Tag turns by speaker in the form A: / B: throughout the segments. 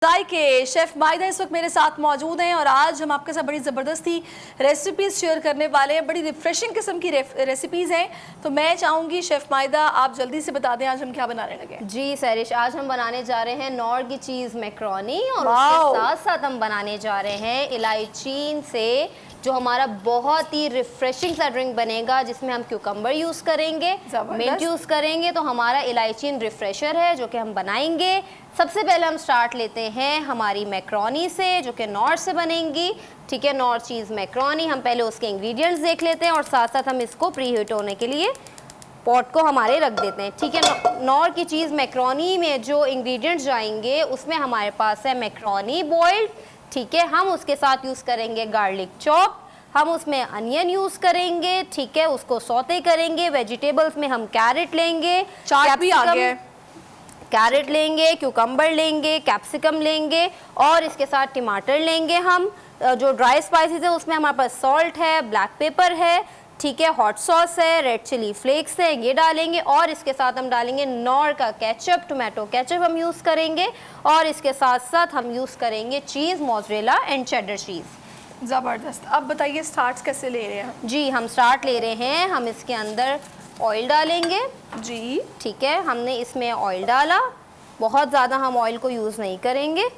A: गाय के शेफ माहिदा इस वक्त मेरे साथ मौजूद हैं और आज हम आपके साथ बड़ी ज़बरदस्ती रेसिपीज़ शेयर करने वाले हैं। बड़ी रिफ्रेशिंग किस्म की रेसिपीज़ हैं, तो मैं चाहूँगी शेफ माहिदा आप जल्दी से बता दें आज हम क्या बनाने लगे।
B: जी सैरिश, आज हम बनाने जा रहे हैं नॉर की चीज़ मैक्रोनी और उसके साथ साथ हम बनाने जा रहे हैं इलायचीन से जो हमारा बहुत ही रिफ्रेशिंग सा ड्रिंक बनेगा, जिसमें हम क्यूकम्बर यूज़ करेंगे, मिंट यूज़ करेंगे। तो हमारा इलायचीन रिफ्रेशर है जो कि हम बनाएंगे। सबसे पहले हम स्टार्ट लेते हैं हमारी मैक्रोनी से जो कि नॉर से बनेंगी। ठीक है, नॉर चीज़ मैक्रोनी। हम पहले उसके इंग्रेडिएंट्स देख लेते हैं और साथ साथ हम इसको प्री हीट होने के लिए पॉट को हमारे रख देते हैं। ठीक है, नॉर की चीज़ मैक्रोनी में जो इंग्रेडिएंट्स जाएंगे उसमें हमारे पास है मैक्रोनी बॉइल्ड। ठीक है, हम उसके साथ यूज़ करेंगे गार्लिक चॉप, हम उसमें अनियन यूज़ करेंगे। ठीक है, उसको सौते करेंगे। वेजिटेबल्स में हम कैरेट लेंगे,
A: चाट भी आ गया,
B: कैरेट लेंगे, क्यूकम्बर लेंगे, कैप्सिकम लेंगे और इसके साथ टमाटर लेंगे। हम जो ड्राई स्पाइसेस है उसमें हमारे पास सॉल्ट है, ब्लैक पेपर है, ठीक है, हॉट सॉस है, रेड चिली फ्लेक्स है, ये डालेंगे। और इसके साथ हम डालेंगे नॉर का केचप, टोमेटो केचप हम यूज़ करेंगे। और इसके साथ साथ हम यूज़ करेंगे चीज़, मोज़रेला एंड चेडर चीज़।
A: ज़बरदस्त। अब बताइए स्टार्ट्स कैसे ले रहे हैं?
B: जी, हम स्टार्ट ले रहे हैं। हम इसके अंदर ऑयल डालेंगे।
A: जी
B: ठीक है, हमने इसमें ऑयल डाला। बहुत ज़्यादा हम ऑयल को यूज़ नहीं करेंगे,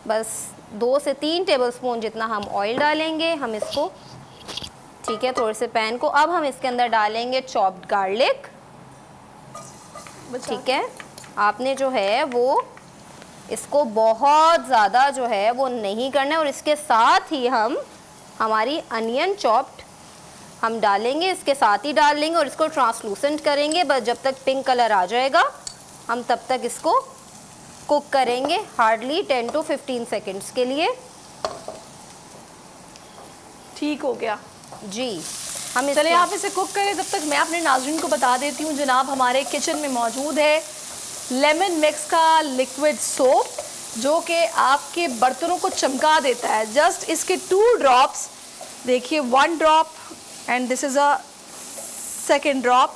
B: बस 2 से 3 टेबलस्पून जितना हम ऑयल डालेंगे हम इसको। ठीक है, थोड़े से पैन को। अब हम इसके अंदर डालेंगे चॉप्ड गार्लिक। ठीक है, आपने जो है वो इसको बहुत ज़्यादा जो है वो नहीं करना है। और इसके साथ ही हम हमारी अनियन चॉप्ड हम डालेंगे, इसके साथ ही डाल लेंगे और इसको ट्रांसलूसेंट करेंगे। बस जब तक पिंक कलर आ जाएगा हम तब तक इसको कुक करेंगे, हार्डली 10 to 15 सेकेंड्स के लिए।
A: ठीक हो गया
B: जी, हम
A: चले आप इसे कुक करें। तब तक मैं अपने नाज़रीन को बता देती हूँ जनाब हमारे किचन में मौजूद है लेमन मिक्स का लिक्विड सोप जो कि आपके बर्तनों को चमका देता है। जस्ट इसके 2 ड्रॉप्स, देखिए 1 drop and this is a second drop.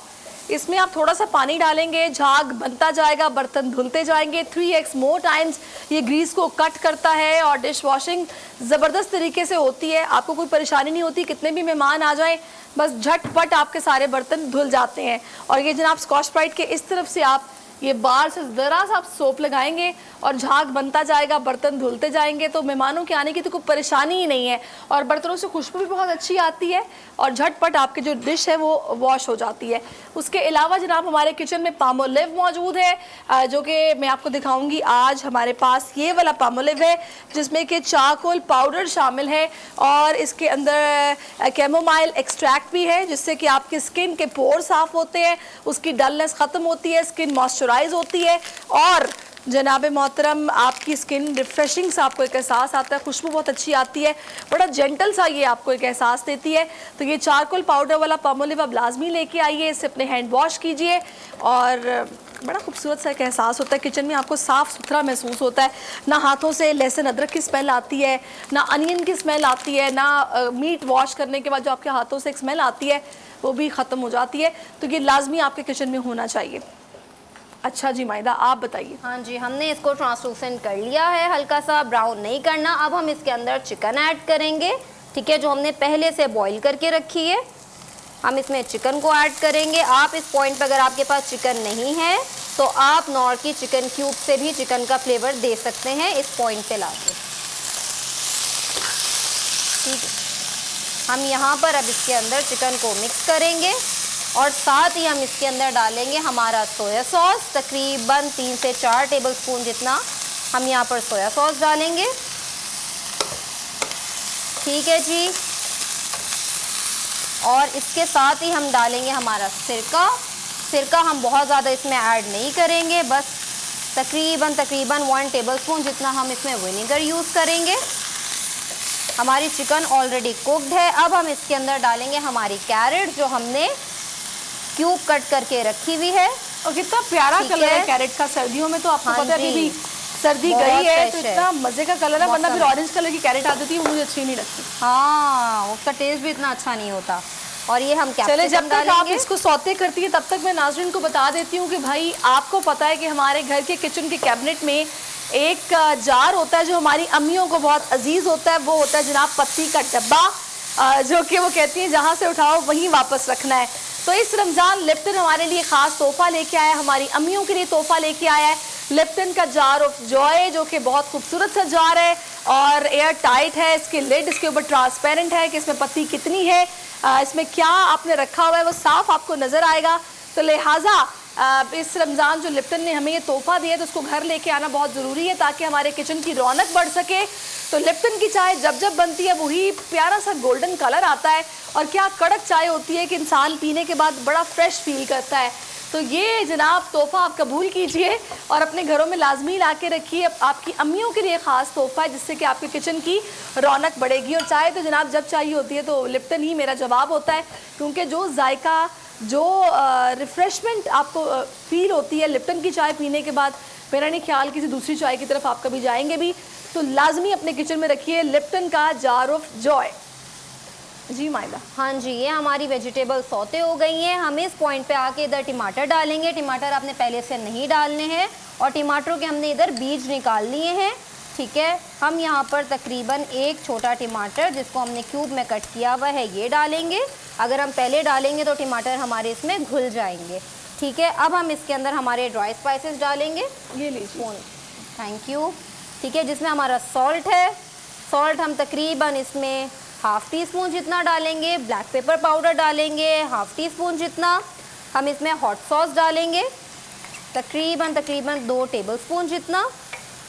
A: इसमें आप थोड़ा सा पानी डालेंगे, झाग बनता जाएगा, बर्तन धुलते जाएंगे। 3x मोर टाइम्स ये ग्रीस को कट करता है और डिश वॉशिंग ज़बरदस्त तरीके से होती है। आपको कोई परेशानी नहीं होती, कितने भी मेहमान आ जाएं बस झटपट आपके सारे बर्तन धुल जाते हैं। और ये जनाब स्कॉच ब्राइट के इस तरफ से आप ये बार से ज़रा सा आप सोप लगाएंगे और झाग बनता जाएगा, बर्तन धुलते जाएंगे, तो मेहमानों के आने की तो कोई परेशानी ही नहीं है। और बर्तनों से खुशबू भी बहुत अच्छी आती है और झटपट आपकी जो डिश है वो वॉश हो जाती है। उसके अलावा जनाब हमारे किचन में पामोलिव मौजूद है जो कि मैं आपको दिखाऊंगी। आज हमारे पास ये वाला पामोलिव है जिसमें कि चारकोल पाउडर शामिल है और इसके अंदर कैमोमाइल एक्सट्रैक्ट भी है जिससे कि आपकी स्किन के पोर साफ़ होते हैं, उसकी डलनेस ख़त्म होती है, स्किन मॉइस्चराइज होती है और जनाब मोहतरम आपकी स्किन रिफ्रेशिंग सा आपको एक एहसास आता है, खुशबू बहुत अच्छी आती है, बड़ा जेंटल सा ये आपको एक एहसास देती है। तो ये चारकोल पाउडर वाला पामोलिव आप लाजमी लेके आइए, इससे अपने हैंड वॉश कीजिए और बड़ा खूबसूरत सा एक एहसास होता है। किचन में आपको साफ़ सुथरा महसूस होता है, ना हाथों से लहसुन अदरक की स्मेल आती है, ना अनियन की स्मेल आती है, ना मीट वॉश करने के बाद जो आपके हाथों से एक स्मेल आती है वो भी ख़त्म हो जाती है। तो ये लाजमी आपके किचन में होना चाहिए। अच्छा जी माहिदा, आप बताइए।
B: हाँ जी, हमने इसको ट्रांसलूसेंट कर लिया है, हल्का सा ब्राउन नहीं करना। अब हम इसके अंदर चिकन ऐड करेंगे। ठीक है, जो हमने पहले से बॉईल करके रखी है हम इसमें चिकन को ऐड करेंगे। आप इस पॉइंट पर अगर आपके पास चिकन नहीं है तो आप नॉर की चिकन क्यूब से भी चिकन का फ्लेवर दे सकते हैं इस पॉइंट पे लाके। ठीक है, हम यहाँ पर अब इसके अंदर चिकन को मिक्स करेंगे और साथ ही हम इसके अंदर डालेंगे हमारा सोया सॉस। तकरीबन 3 से 4 टेबलस्पून जितना हम यहाँ पर सोया सॉस डालेंगे। ठीक है जी, और इसके साथ ही हम डालेंगे हमारा सिरका। सिरका हम बहुत ज़्यादा इसमें ऐड नहीं करेंगे, बस तकरीबन 1 टेबलस्पून जितना हम इसमें विनेगर यूज़ करेंगे। हमारी चिकन ऑलरेडी कुक्ड है। अब हम इसके अंदर डालेंगे हमारी कैरेट जो हमने क्यूब कट करके रखी हुई है।
A: और कितना प्यारा कलर है कैरेट का सर्दियों में, तो आपको पता है अभी सर्दी गई है तो इतना मज़े का कलर है, वरना फिर ऑरेंज कलर की कैरेट आती थी वो मुझे अच्छी नहीं लगती।
B: हाँ, उसका टेस्ट भी इतना अच्छा नहीं होता। और ये हम
A: चले जब तक आप इसको सौते करती है तब तक मैं नाज़रीन को बता देती हूँ कि भाई आपको पता है कि हमारे घर के किचन के कैबिनेट में एक जार होता है जो हमारी अम्मियों को बहुत अजीज़ होता है, वो होता है जनाब पत्ती का डब्बा, जो कि वो कहती हैं जहाँ से उठाओ वहीं वापस रखना है। तो इस रमज़ान लिप्टन हमारे लिए ख़ास तोहफ़ा लेके आया है, हमारी अम्मियों के लिए तोहफ़ा लेके आया है लिप्टन का जार ऑफ जॉय, जो कि बहुत खूबसूरत सा जार है और एयर टाइट है। इसकी लिड इसके ऊपर ट्रांसपेरेंट है कि इसमें पत्ती कितनी है, इसमें क्या आपने रखा हुआ है वो साफ आपको नज़र आएगा। तो लिहाजा इस रमज़ान जो लिप्टन ने हमें ये तोहफ़ा दिया है तो उसको घर लेके आना बहुत ज़रूरी है ताकि हमारे किचन की रौनक बढ़ सके। तो लिप्टन की चाय जब जब बनती है वही प्यारा सा गोल्डन कलर आता है और क्या कड़क चाय होती है कि इंसान पीने के बाद बड़ा फ्रेश फील करता है। तो ये जनाब तोहफ़ा आप कबूल कीजिए और अपने घरों में लाजमी ला के रखिए। आपकी अम्मियों के लिए ख़ास तोहफ़ा है जिससे कि आपके किचन की रौनक बढ़ेगी। और चाय तो जनाब जब चाहिए होती है तो लिप्टन ही मेरा जवाब होता है, क्योंकि जो जायका जो रिफ़्रेशमेंट आपको फील होती है लिप्टन की चाय पीने के बाद, मेरा नहीं ख्याल किसी दूसरी चाय की तरफ आप कभी जाएंगे भी। तो लाजमी अपने किचन में रखिए लिप्टन का जार ऑफ जॉय। जी मायदा।
B: हाँ जी, ये हमारी वेजिटेबल सौते हो गई हैं। हम इस पॉइंट पे आके इधर टमाटर डालेंगे। टमाटर आपने पहले से नहीं डालने हैं और टमाटरों के हमने इधर बीज निकाल लिए हैं, ठीक है। हम यहाँ पर तकरीबन एक छोटा टमाटर जिसको हमने क्यूब में कट किया हुआ है ये डालेंगे। अगर हम पहले डालेंगे तो टमाटर हमारे इसमें घुल जाएंगे, ठीक है। अब हम इसके अंदर हमारे ड्राई स्पाइसेस डालेंगे,
A: ये लीजिए,
B: थैंक यू, ठीक है। जिसमें हमारा सॉल्ट है, सॉल्ट हम तकरीबन इसमें हाफ़ टी स्पून जितना डालेंगे। ब्लैक पेपर पाउडर डालेंगे हाफ़ टी स्पून जितना। हम इसमें हॉट सॉस डालेंगे तकरीबन 2 टेबलस्पून जितना।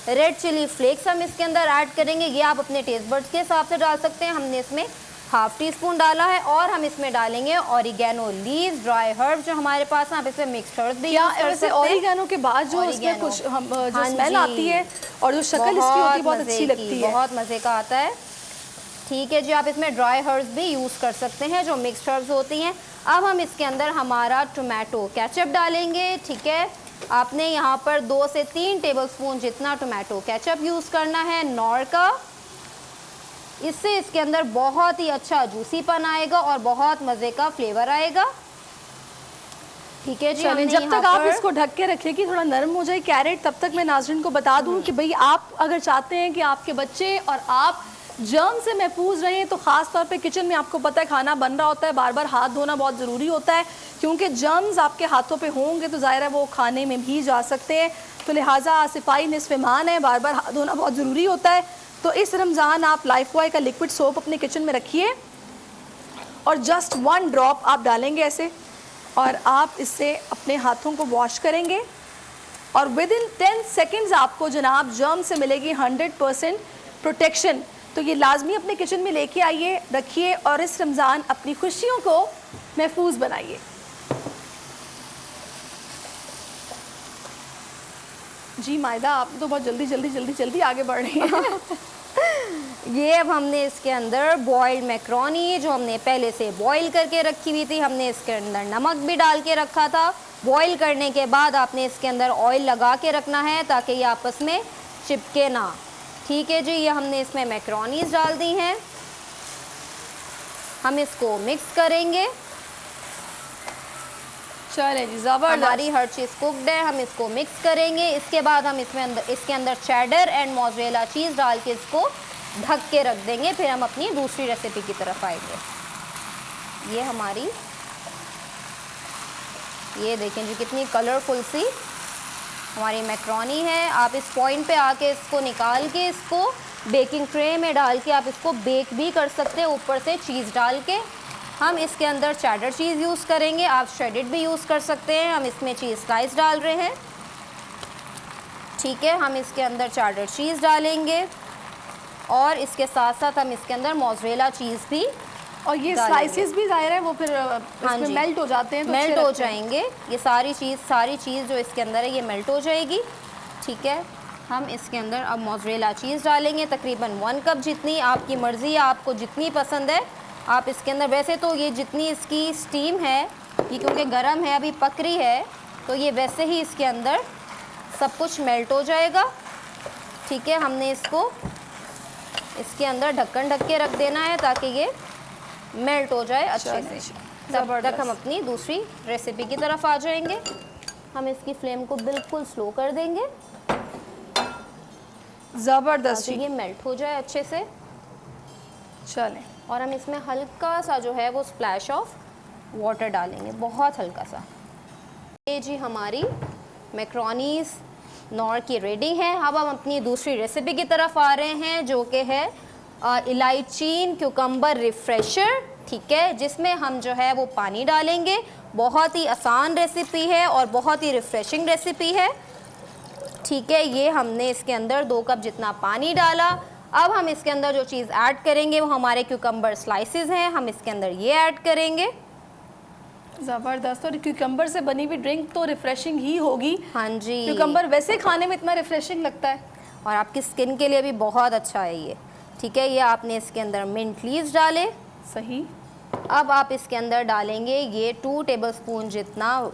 B: रेड चिली फ्लेक्स हम इसके अंदर ऐड करेंगे, ये आप अपने टेस्ट बड्स के हिसाब से डाल सकते हैं। हमने इसमें हाफ़ टी स्पून डाला है। और हम इसमें डालेंगे ऑरिगेनो लीव्स, ड्राई हर्ब्स जो हमारे पास हैं। आप इसमें मिक्स्ड हर्ब्स भी यूज़ कर सकते हैं।
A: ऑरिगेनो के बाद जो इसमें कुछ जो स्मेल आती है और जो शक्ल इसकी होती है बहुत अच्छी लगती है,
B: बहुत मज़े का आता है, ठीक है जी। आप इसमें ड्राई हर्ब्स भी यूज़ कर सकते हैं जो मिक्स्ड हर्ब्स होती हैं। अब हम इसके अंदर हमारा टोमेटो केचप डालेंगे, ठीक है। आपने यहाँ पर 2 से 3 टेबलस्पून जितना टोमेटो केचप यूज़ करना है, नॉर का। इससे इसके अंदर बहुत ही अच्छा जूसीपन आएगा और बहुत मज़े का फ्लेवर आएगा, ठीक है जी।
A: जब तक आप इसको ढक के रखें कि थोड़ा नरम हो जाए कैरेट, तब तक मैं नाज़रीन को बता दूं कि भाई आप अगर चाहते हैं कि आपके बच्चे और आप जर्म से महफूज रहें तो ख़ास तौर पे किचन में आपको पता है खाना बन रहा होता है, बार बार हाथ धोना बहुत ज़रूरी होता है, क्योंकि जर्म्स आपके हाथों पे होंगे तो ज़ाहिर है वो खाने में भी जा सकते हैं। तो लिहाजा सफाई निस्फ़ ईमान है, बार बार हाथ धोना बहुत ज़रूरी होता है। तो इस रमज़ान आप लाइफबॉय का लिक्विड सोप अपने किचन में रखिए और जस्ट 1 ड्रॉप आप डालेंगे ऐसे, और आप इससे अपने हाथों को वॉश करेंगे और विद इन 10 सेकेंड्स आपको जनाब जर्म से मिलेगी 100% प्रोटेक्शन। तो ये लाजमी अपने किचन में लेके आइए, रखिए और इस रमज़ान अपनी खुशियों को महफूज बनाइए। जी मायदा, आप तो बहुत जल्दी आगे बढ़ रही हैं।
B: ये अब हमने इसके अंदर बॉइल्ड मैक्रोनी जो हमने पहले से बॉईल करके रखी हुई थी, हमने इसके अंदर नमक भी डाल के रखा था। बॉईल करने के बाद आपने इसके अंदर ऑयल लगा के रखना है ताकि ये आपस में चिपके ना, ठीक है जी। ये हमने इसमें मैक्रोनीज डाल दी हैं, हम इसको मिक्स करेंगे।
A: चले जी, ज़बरदस्त,
B: हमारी हर चीज़ कुकड है, हम इसको मिक्स करेंगे। इसके बाद हम इसके अंदर चेडर एंड मोज़रेला चीज़ डाल के इसको ढक के रख देंगे। फिर हम अपनी दूसरी रेसिपी की तरफ आएंगे। ये हमारी, ये देखें जी कितनी कलरफुल सी हमारी मैक्रोनी है। आप इस पॉइंट पे आके इसको निकाल के इसको बेकिंग ट्रे में डाल के आप इसको बेक भी कर सकते हैं, ऊपर से चीज़ डाल के। हम इसके अंदर चेडर चीज़ यूज़ करेंगे, आप श्रेडेड भी यूज़ कर सकते हैं। हम इसमें चीज़ स्लाइस डाल रहे हैं, ठीक है। हम इसके अंदर चेडर चीज़ डालेंगे और इसके साथ साथ हम इसके अंदर मोज़रेला चीज़ भी,
A: और ये स्लाइसेस भी ज़ाहिर है वो फिर इसमें मेल्ट हो जाते हैं, तो
B: मेल्ट हो जाएंगे। ये सारी चीज़ जो इसके अंदर है ये मेल्ट हो जाएगी, ठीक है। हम इसके अंदर अब मोज़रेला चीज़ डालेंगे तकरीबन 1 कप जितनी, आपकी मर्ज़ी है आपको जितनी पसंद है आप इसके अंदर। वैसे तो ये जितनी इसकी स्टीम है ये क्योंकि गर्म है अभी पक रही है, तो ये वैसे ही इसके अंदर सब कुछ मेल्ट हो जाएगा, ठीक है। हमने इसको इसके अंदर ढक्कन ढक के रख देना है ताकि ये मेल्ट हो जाए अच्छे से। तब तक हम अपनी दूसरी रेसिपी की तरफ आ जाएंगे। हम इसकी फ्लेम को बिल्कुल स्लो कर देंगे
A: ज़बरदस्त
B: ताकि
A: जी।
B: ये मेल्ट हो जाए अच्छे से।
A: चलें,
B: और हम इसमें हल्का सा जो है वो स्प्लैश ऑफ वाटर डालेंगे, बहुत हल्का सा। ये जी हमारी मैक्रोनीस नॉर की रेडी है। अब हम अपनी दूसरी रेसिपी की तरफ आ रहे हैं, जो कि है इलायचीन क्यूकम्बर रिफ्रेशर, ठीक है, जिसमें हम जो है वो पानी डालेंगे। बहुत ही आसान रेसिपी है और बहुत ही रिफ्रेशिंग रेसिपी है, ठीक है। ये हमने इसके अंदर 2 कप जितना पानी डाला। अब हम इसके अंदर जो चीज़ ऐड करेंगे वो हमारे क्यूकम्बर स्लाइसेस हैं, हम इसके अंदर ये ऐड करेंगे।
A: ज़बरदस्त। और क्यूकम्बर से बनी हुई ड्रिंक तो रिफ्रेशिंग ही होगी।
B: हाँ जी,
A: क्यूकम्बर वैसे खाने में इतना रिफ्रेशिंग लगता है।
B: और आपकी स्किन के लिए भी बहुत अच्छा है ये, ठीक है। ये आपने इसके अंदर मिंट लीव्स डाले।
A: सही।
B: अब आप इसके अंदर डालेंगे ये 2 टेबलस्पून जितना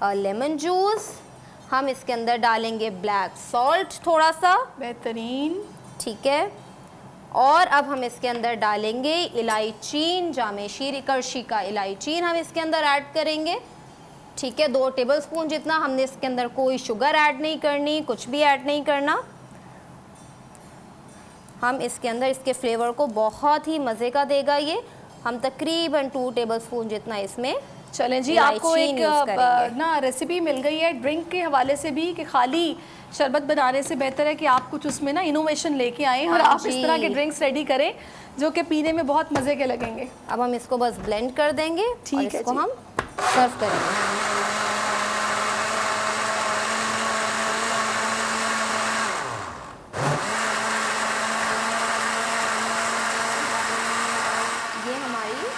B: लेमन जूस। हम इसके अंदर डालेंगे ब्लैक सॉल्ट थोड़ा सा,
A: बेहतरीन।
B: ठीक है। और अब हम इसके अंदर डालेंगे इलायचीन, जामेशीरी करशी का इलायचीन हम इसके अंदर ऐड करेंगे, ठीक है। 2 टेबलस्पून जितना। हमने इसके अंदर कोई शुगर ऐड नहीं करनी, कुछ भी ऐड नहीं करना। हम इसके अंदर इसके फ्लेवर को बहुत ही मज़े का देगा ये। हम तकरीबन 2 टेबलस्पून जितना इसमें
A: चलें जी,
B: इलायची
A: आपको एक
B: यूज़ करेंगे।
A: ना रेसिपी मिल गई है ड्रिंक के हवाले से भी, कि खाली शरबत बनाने से बेहतर है कि आप कुछ उसमें ना इनोवेशन लेके आएँ और
B: हाँ
A: आप इस
B: जी।
A: तरह के ड्रिंक्स रेडी करें जो कि पीने में बहुत मज़े के लगेंगे।
B: अब हम इसको बस ब्लेंड कर देंगे
A: ठीक
B: और
A: है
B: इसको
A: जी।
B: हम सर्व करेंगे। ये हमारी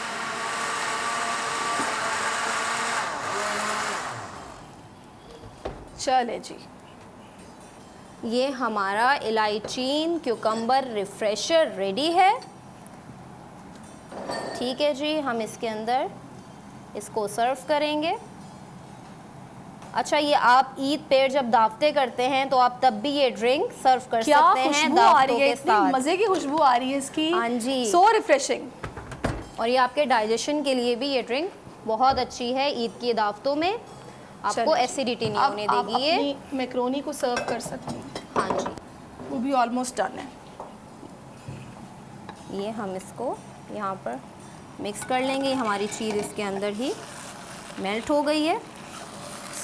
A: चले जी,
B: ये हमारा इलायचीन क्यूकम्बर रिफ्रेशर रेडी है, ठीक है जी। हम इसके अंदर इसको सर्व करेंगे। अच्छा, ये आप ईद पे जब दावतें करते हैं तो आप तब भी ये ड्रिंक सर्व कर
A: क्या
B: सकते हैं
A: खुशबू आ
B: दावतों
A: रही है,
B: के
A: इतनी
B: साथ।
A: मज़े की खुशबू आ रही है इसकी।
B: हाँ जी।
A: सो रिफ्रेशिंग।
B: और ये आपके डाइजेशन के लिए भी ये ड्रिंक बहुत अच्छी है। ईद की दावतों में आपको एसिडिटी नहीं होने
A: अब
B: देगी ये।
A: अपनी मैक्रोनी को सर्व कर सकती हैं।
B: हाँ जी,
A: वो भी ऑलमोस्ट डन है।
B: ये हम इसको यहाँ पर मिक्स कर लेंगे। हमारी चीज़ इसके अंदर ही मेल्ट हो गई है।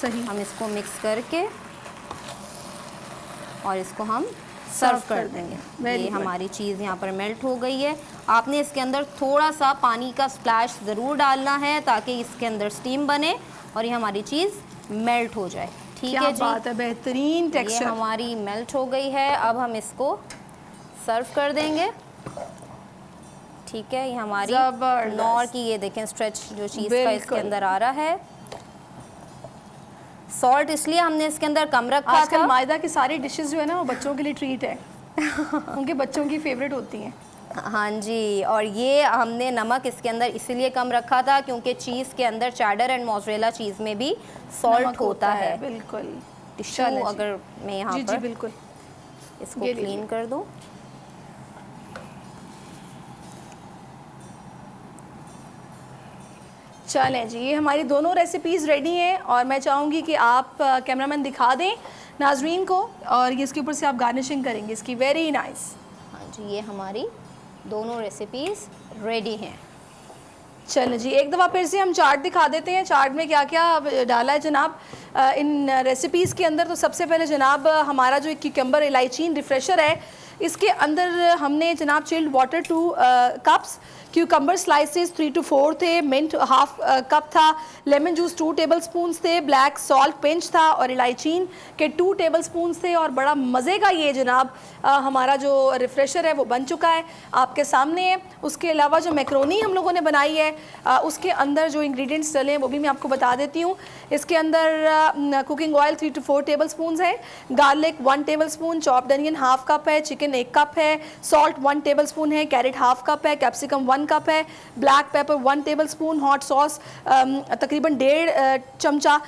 A: सही।
B: हम इसको मिक्स करके और इसको हम सर्व कर देंगे।
A: Very
B: ये
A: good.
B: हमारी चीज़ यहाँ पर मेल्ट हो गई है। आपने इसके अंदर थोड़ा सा पानी का स्प्लैश ज़रूर डालना है ताकि इसके अंदर स्टीम बने और ये हमारी चीज़ मेल्ट हो जाए, ठीक
A: क्या
B: है जी।
A: बात है, बेहतरीन
B: ये
A: टेक्सचर।
B: हमारी मेल्ट हो गई है। अब हम इसको सर्व कर देंगे, ठीक है। ये हमारी
A: जबरदस्त।
B: नॉर की ये देखें स्ट्रेच जो चीज़ का इसके
A: बिल्कुल।
B: अंदर आ रहा है। सॉल्ट इसलिए हमने इसके अंदर कम रखा
A: आजकल
B: था।
A: मायदा की सारी डिशेस जो है ना वो बच्चों के लिए ट्रीट है। उनके बच्चों की फेवरेट होती हैं।
B: हाँ जी, और ये हमने नमक इसके अंदर इसीलिए कम रखा था क्योंकि चीज़ के अंदर चैडर एंड मोज़रेला चीज़ में भी सॉल्ट
A: नमक
B: होता है।
A: बिल्कुल।
B: टिश्यू
A: चलें जी।
B: अगर मैं यहाँ
A: जी जी
B: पर
A: बिल्कुल।
B: इसको
A: ये लीजिए।
B: क्लीन कर दूँ।
A: चलें जी, ये हमारी दोनों रेसिपीज़ रेडी हैं और मैं चाहूँगी कि आप कैमरामैन दिखा दें नाजरीन को, और ये इसके ऊपर से आप गार्निशिंग करेंगे इसकी। Very nice.
B: हाँ जी, ये हमारी दोनों रेसिपीज़ रेडी हैं।
A: चलें जी, एक दफ़ा फिर से हम चार्ट दिखा देते हैं। चार्ट में क्या क्या डाला है जनाब इन रेसिपीज़ के अंदर। तो सबसे पहले जनाब हमारा जो क्यूकम्बर इलायचीन रिफ्रेशर है, इसके अंदर हमने जनाब chilled water 2 cups, cucumber slices 3 to 4 थे, मिंट हाफ कप था, लेमन जूस 2 टेबलस्पून थे, ब्लैक सॉल्ट पिंच था और इलायचीन के 2 टेबलस्पून थे। और बड़ा मज़े का ये जनाब हमारा जो रिफ्रेशर है वो बन चुका है, आपके सामने है। उसके अलावा जो मैक्रोनी हम लोगों ने बनाई है उसके अंदर जो इंग्रेडिएंट्स डले हैं वो भी मैं आपको बता देती हूँ। इसके अंदर कुकिंग ऑयल 3 to 4 टेबलस्पून है, garlic 1 tablespoon, chopped onion half cup है, चिकन 1 कप है, सॉल्ट 1 टेबलस्पून है, कैरेट हाफ कप है, कैप्सिकम 1 कप है, black pepper 1 tablespoon, hot sauce तकरीबन 1.5 चमचा,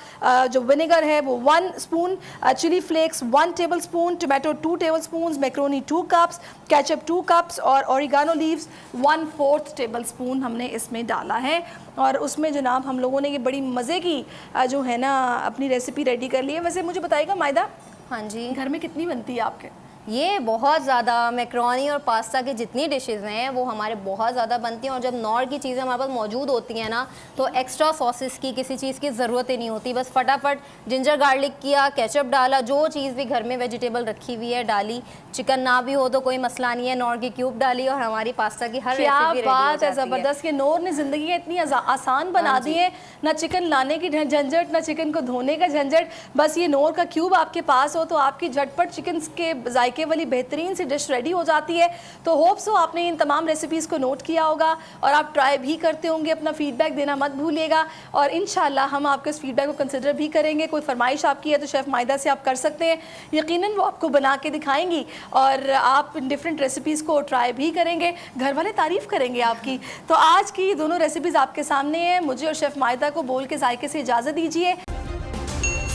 A: जो विनेगर है वो 1 spoon, chilli flakes 1 tablespoon, tomato 2 tablespoon, macaroni 2 cups, ketchup 2 cups और ऑरिगानो लीव्स 1/4 टेबलस्पून हमने इसमें डाला है। और उसमें जनाब हम लोगों ने ये बड़ी मज़े की जो है ना अपनी रेसिपी रेडी कर ली है। वैसे मुझे बताइएगा मायदा,
B: हाँ जी,
A: घर में कितनी बनती है आपके?
B: ये बहुत ज़्यादा मैक्रोनी और पास्ता की जितनी डिशेस हैं वो हमारे बहुत ज़्यादा बनती हैं, और जब नॉर की चीज़ें हमारे पास मौजूद होती हैं ना तो एक्स्ट्रा सॉसेस की किसी चीज़ की ज़रूरत ही नहीं होती। बस फटाफट जिंजर गार्लिक किया, केचप डाला, जो चीज़ भी घर में वेजिटेबल रखी हुई है डाली, चिकन ना भी हो तो कोई मसला नहीं है, नॉर की क्यूब डाली और हमारी पास्ता की हर
A: क्या
B: रेसिपी रेडी हो
A: बात है,
B: जाती है।
A: ज़बरदस्त। ये नूर ने ज़िंदगी इतनी आसान बना
B: हाँ
A: दी
B: जी।
A: है, ना चिकन लाने की झंझट, ना चिकन को धोने का झंझट। बस ये नूर का क्यूब आपके पास हो तो आपकी झटपट चिकन के जायके वाली बेहतरीन सी डिश रेडी हो जाती है। तो होप सो आपने इन तमाम रेसिपीज़ को नोट किया होगा और आप ट्राई भी करते होंगे। अपना फीडबैक देना मत भूलिएगा और इंशाल्लाह हम आपके इस फीडबैक को कंसिडर भी करेंगे। कोई फरमाइश आपकी है तो शेफ़ माहिदा से आप कर सकते हैं, यकीनन वो आपको बना के दिखाएंगी और आप डिफरेंट रेसिपीज़ को ट्राई भी करेंगे, घर वाले तारीफ़ करेंगे आपकी। तो आज की दोनों रेसिपीज़ आपके सामने हैं। मुझे और शेफ़ माहिदा को बोल के जायके से इजाज़त दीजिए।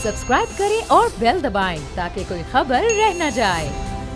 C: सब्सक्राइब करें और बेल दबाएं ताकि कोई खबर रह न जाए।